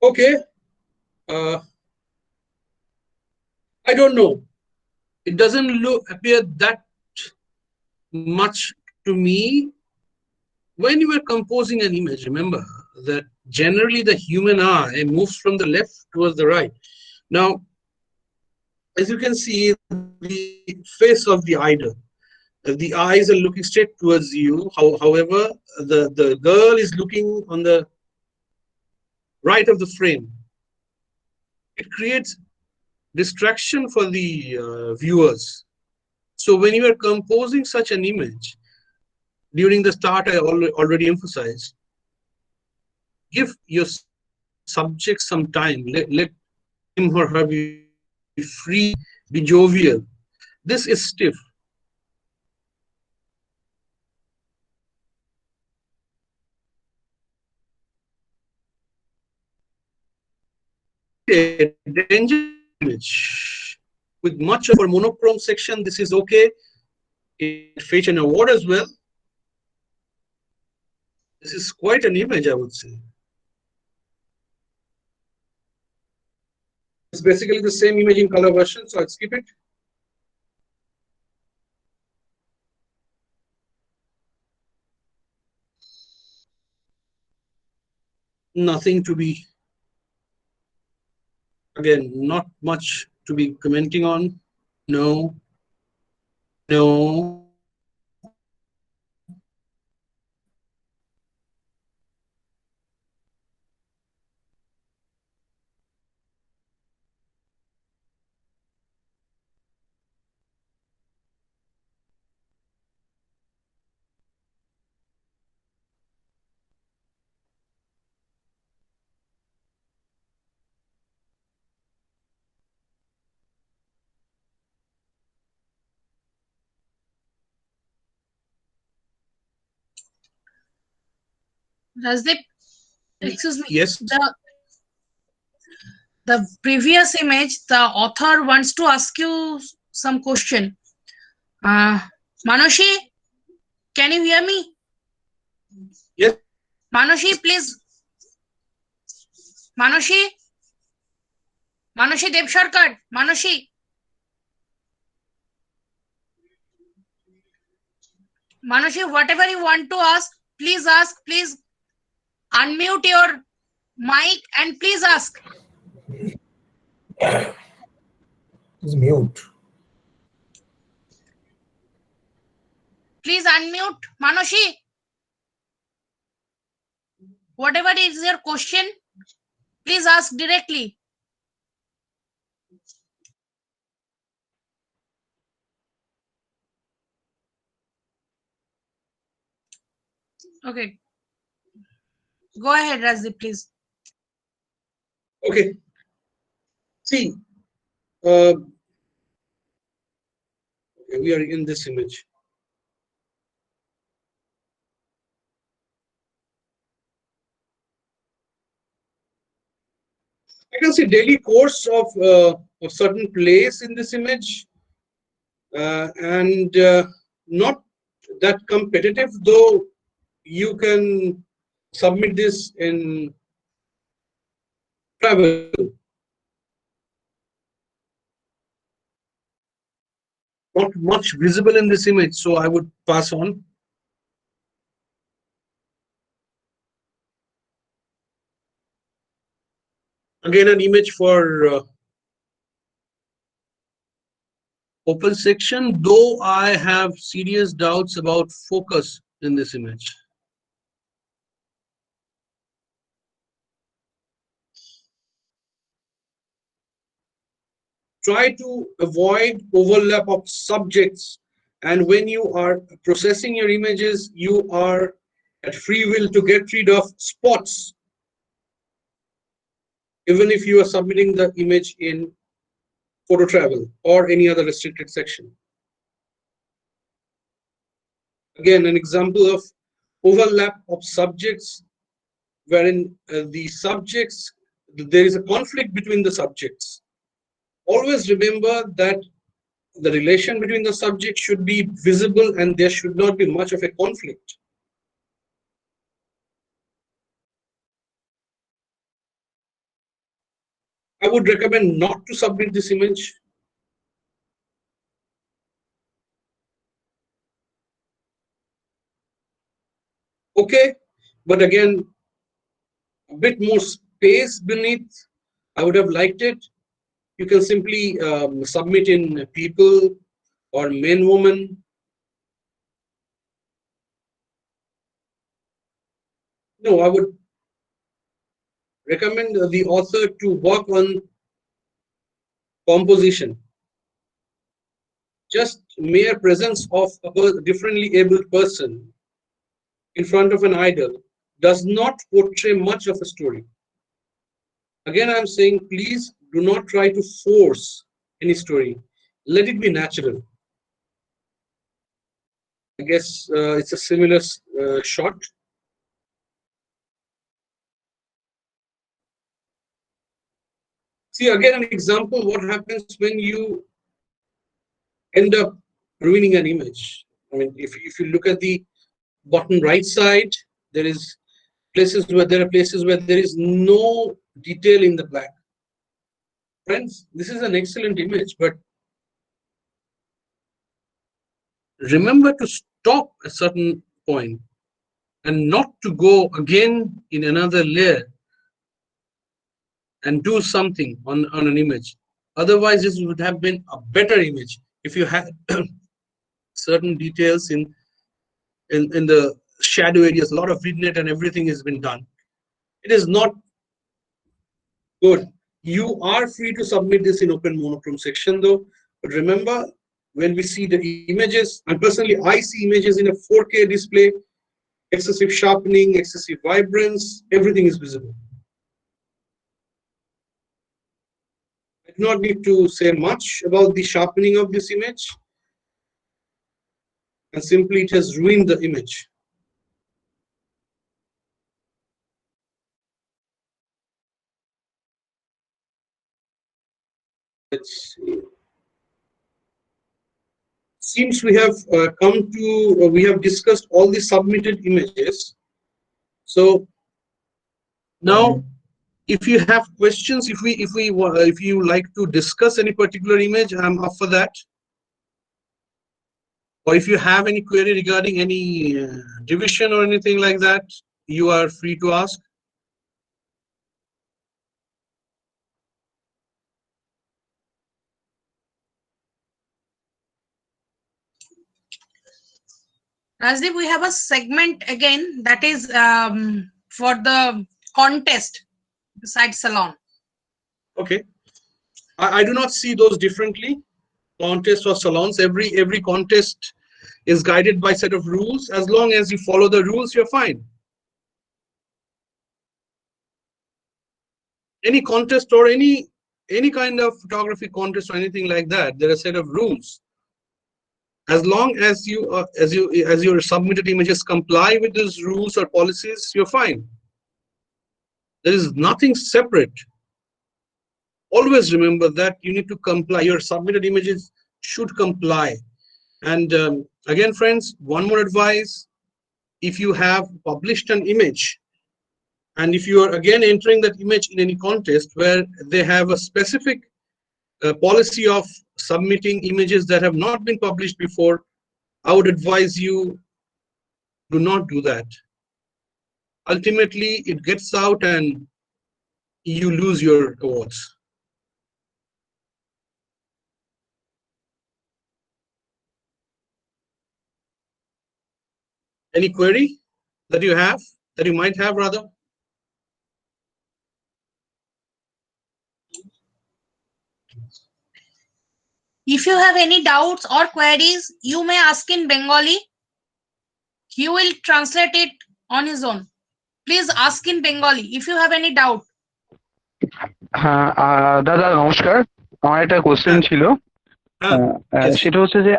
Okay. I don't know. It doesn't appear that much to me. When you are composing an image, remember that generally the human eye moves from the left towards the right. Now, as you can see, the face of the idol, the eyes are looking straight towards you. However, the girl is looking on the right of the frame. It creates distraction for the viewers. So when you are composing such an image, during the start, I already emphasized, give your subject some time. Let him or her be free, be jovial. This is stiff. A danger image with much of a monochrome section. This is okay. It fetched an award as well. This is quite an image, I would say. It's basically the same image in color version, so I'll skip it. Nothing to be, again, not much to be commenting on. No, no. Rajdeep, excuse me. Yes. The previous image, the author wants to ask you some question. Manoshi, can you hear me? Yes. Manoshi, please. Manoshi Devsharkar. Manoshi, whatever you want to ask. Please unmute your mic and please ask. It's mute. Please unmute, Manoshi. Whatever is your question, please ask directly. Okay. Go ahead, Rajdeep, please. Okay. See, we are in this image. I can see daily course of a certain place in this image, and not that competitive, though you can submit this in travel. Not much visible in this image, so I would pass on. Again, an image for open section, though I have serious doubts about focus in this image. Try to avoid overlap of subjects, and when you are processing your images, you are at free will to get rid of spots, even if you are submitting the image in photo travel or any other restricted section. Again, an example of overlap of subjects, wherein the subjects, there is a conflict between the subjects. Always remember that the relation between the subjects should be visible and there should not be much of a conflict. I would recommend not to submit this image. Okay, but again, a bit more space beneath, I would have liked it. You can simply submit in people or men, woman. No, I would recommend the author to work on composition. Just mere presence of a differently abled person in front of an idol does not portray much of a story. Again, I'm saying, please do not try to force any story. Let it be natural. I guess it's a similar shot. See, again, an example what happens when you end up ruining an image. I mean, if you look at the bottom right side, there is places where there is no detail in the black. Friends, this is an excellent image, but remember to stop at a certain point and not to go again in another layer and do something on an image. Otherwise, this would have been a better image if you had certain details in the shadow areas, a lot of vignette and everything has been done. It is not good. You are free to submit this in open monochrome section though. But remember, when we see the images, and personally I see images in a 4K display, excessive sharpening, excessive vibrance, everything is visible. I do not need to say much about the sharpening of this image, and simply it has ruined the image. Let's see. Seems we have we have discussed all the submitted images. So now, if you have questions, if you like to discuss any particular image, I'm up for that. Or if you have any query regarding any division or anything like that, you are free to ask. Rajdeep, we have a segment again that is for the contest besides Salon. Okay. I do not see those differently. Contest or salons, every contest is guided by a set of rules. As long as you follow the rules, you're fine. Any contest or any kind of photography contest or anything like that, there are a set of rules. As long as your submitted images comply with those rules or policies, you're fine. There is nothing separate. Always remember that you need to comply. Your submitted images should comply. And again, friends, one more advice: if you have published an image, and if you are again entering that image in any contest where they have a specific policy of submitting images that have not been published before, I would advise you, do not do that. Ultimately, it gets out and you lose your awards. Any query that you might have rather? If you have any doubts or queries, you may ask in Bengali. He will translate it on his own. Please ask in Bengali if you have any doubt. দাদা নমস্কার, আমার একটা question ছিল। সেটা হচ্ছে যে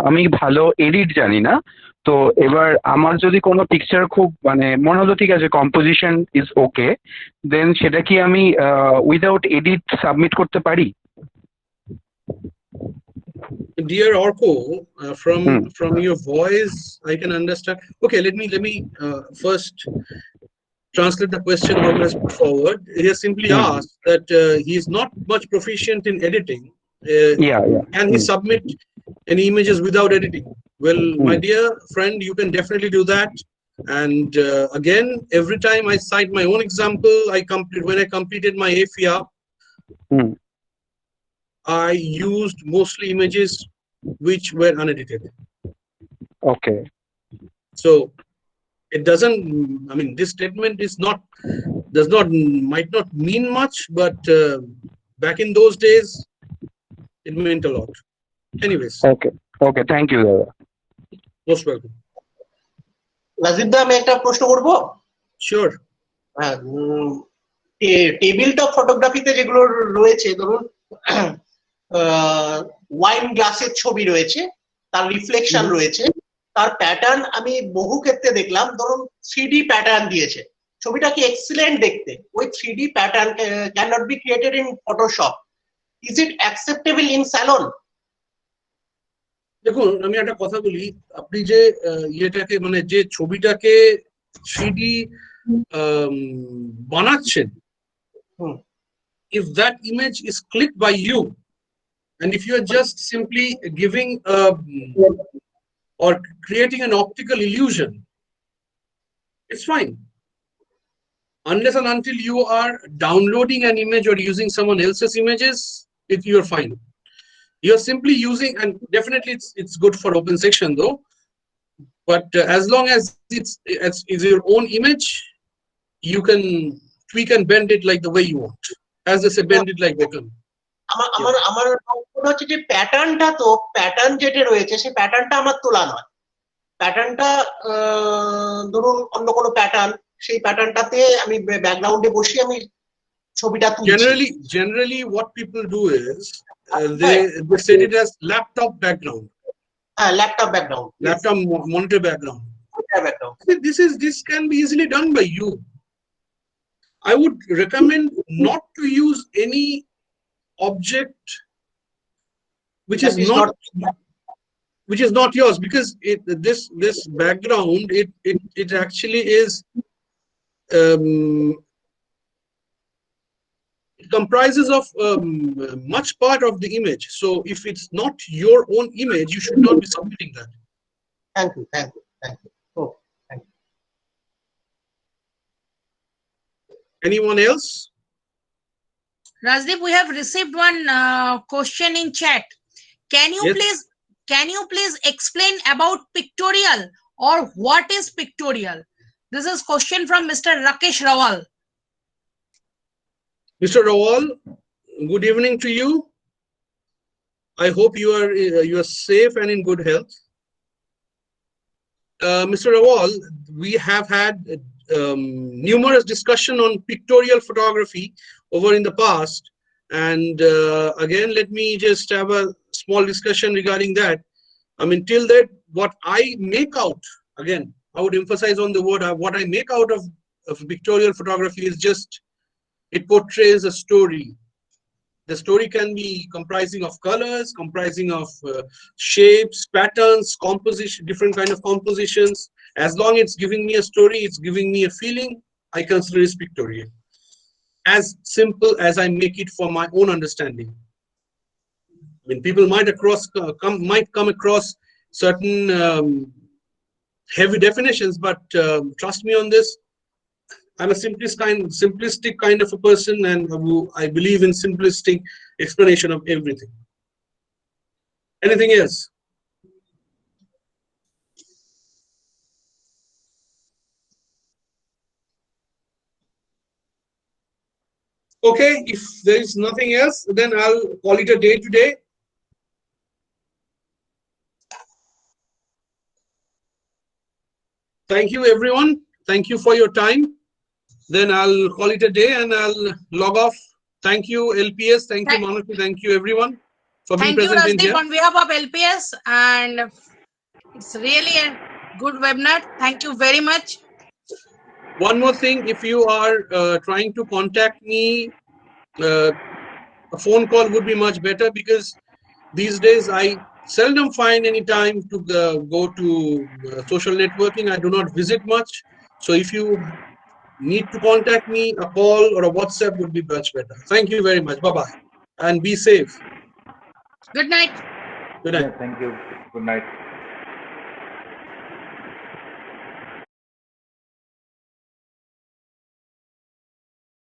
আমি ভালো এডিট জানি না, তো এবার আমার যদি কোনো পিকচার খুব মানে মনে হলো ঠিক আছে কম্পোজিশন ইজ ওকে, দেন সেটা কি আমি উইদাউট এডিট সাবমিট করতে পারি? Dear Orko, from your voice, I can understand. Okay, let me first translate the question Orko has put forward. He has simply asked that he is not much proficient in editing. Can he submit any images without editing? Well, my dear friend, you can definitely do that. And again, every time I cite my own example, when I completed my EFIAP, I used mostly images which were unedited. Okay. So it doesn't, I mean, this statement is not, might not mean much, but back in those days, it meant a lot. Anyways. Okay, thank you, Dada. Most welcome. Rajdeep da, আমি একটা প্রশ্ন করব? Sure. Table top ফটোগ্রাফিতে যেগুলো রয়েছে, ধরুন wine গ্লাসের ছবি রয়েছে, তার রিফ্লেকশন রয়েছে, তার প্যাটার্ন আমি বহু ক্ষেত্রে দেখলাম, ধরুন 3D প্যাটার্ন দিয়েছে, ছবিটা কি এক্সিলেন্ট দেখতে, ওই 3D pattern can not be created in Photoshop. Is it acceptable in Salon? দেখুন আমি একটা কথা বলি, আপনি যে ইয়েটাকে মানে যে ছবিটাকে 3D বানাচ্ছেন, if that image is clicked by you and if you are just simply giving or creating an optical illusion, it's fine. Unless and until you are downloading an image or using someone else's images, you're fine. You're simply using, and definitely it's good for open section though, but as long as it's your own image, you can tweak and bend it like the way you want. As they say, bend it like Beckham. আমার মনে হচ্ছে যে প্যাটার্নটা, তো pattern যেটা রয়েছে সেই প্যাটার্নটা আমার তোলা নয়। প্যাটার্নটা ধরুন অন্য কোনো প্যাটার্ন, সেই প্যাটার্নটাতে আমি ব্যাকগ্রাউন্ডে বসে আমি ছবিটা তুলছি। Generally what people do is they set it as laptop background. Laptop background. Laptop monitor background. This can be easily done by you. I would recommend not to use any object which is not yours, because this background it actually is it comprises of much part of the image. So if it's not your own image, you should not be submitting that. Thank you. Oh, thank you. Anyone else? Rajdeep, we have received one question in chat. Can you please explain about pictorial, or what is pictorial? This is question from Mr. Rakesh Rawal. Mr. Rawal, good evening to you. I hope you are safe and in good health. Mr. Rawal, we have had numerous discussion on pictorial photography over in the past, and again let me just have a small discussion regarding that. I mean, till that, what I make out, again I would emphasize on the word, what I make out of pictorial photography is just it portrays a story. The story can be comprising of colors, comprising of shapes, patterns, composition, different kind of compositions. As long as it's giving me a story, it's giving me a feeling, I consider it pictorial. As simple as I make it for my own understanding. I mean, people might come across certain heavy definitions, but trust me on this, I'm a simplistic kind of a person, and I believe in simplistic explanation of everything. Anything else? Okay, if there is nothing else, then I'll call it a day today. Thank you, everyone. Thank you for your time. Then I'll call it a day and I'll log off. Thank you, LPS. Thank you, Monochrome. Thank you, everyone, for being present in here. On behalf of LPS, and it's really a good webinar. Thank you very much. One more thing, if you are trying to contact me, a phone call would be much better, because these days I seldom find any time to go to social networking. I do not visit much. So if you need to contact me, a call or a WhatsApp would be much better. Thank you very much. Bye-bye. And be safe. Good night. Good night. Yeah, thank you. Good night.